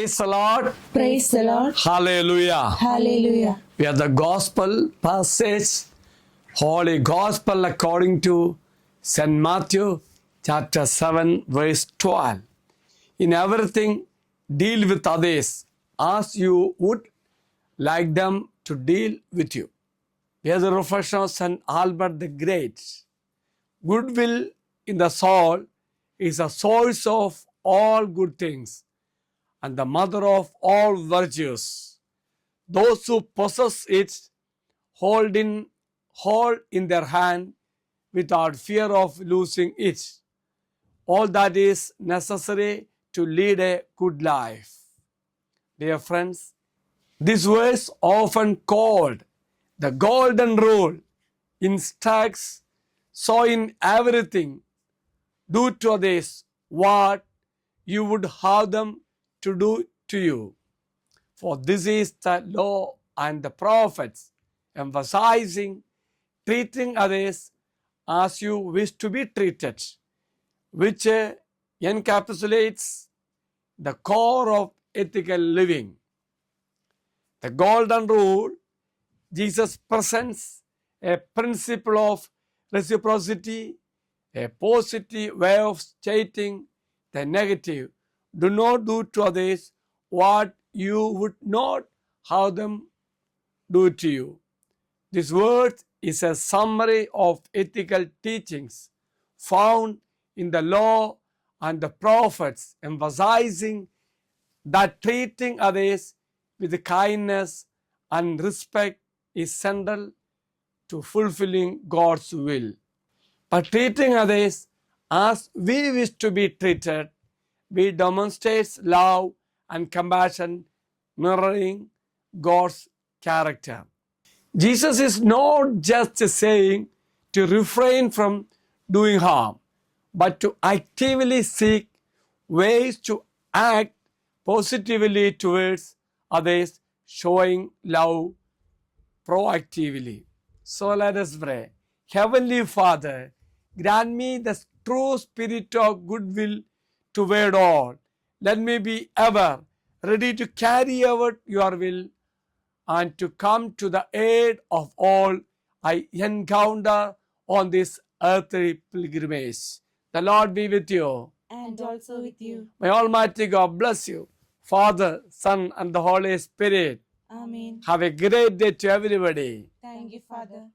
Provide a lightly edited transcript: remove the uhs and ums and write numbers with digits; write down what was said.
Praise the Lord. Praise the Lord. Hallelujah. Hallelujah. We are the gospel passage, Holy Gospel according to St. Matthew chapter 7 verse 12. In everything, deal with others as you would like them to deal with you. Here is a reflection of St. Albert the Great. Goodwill in the soul is a source of all good things and the mother of all virtues. Those who possess it hold in their hand without fear of losing it. All that is necessary to lead a good life. Dear friends, this verse, often called the golden rule, instructs, so in everything, do to others what you would have them to do to you. For this is the law and the prophets, emphasizing treating others as you wish to be treated, which encapsulates the core of ethical living. The golden rule, Jesus presents a principle of reciprocity, a positive way of stating the negative. Do not do to others what you would not have them do to you. This word is a summary of ethical teachings found in the law and the prophets, emphasizing that treating others with kindness and respect is central to fulfilling God's will. By treating others as we wish to be treated, we demonstrate love and compassion, mirroring God's character. Jesus is not just saying to refrain from doing harm, but to actively seek ways to act positively towards others, showing love proactively. So let us pray. Heavenly Father, grant me the true spirit of goodwill toward all. Let me be ever ready to carry out your will and to come to the aid of all I encounter on this earthly pilgrimage. The Lord be with you. And also with you. May Almighty God bless you, Father, Son, and the Holy Spirit. Amen. Have a great day to everybody. Thank you, Father.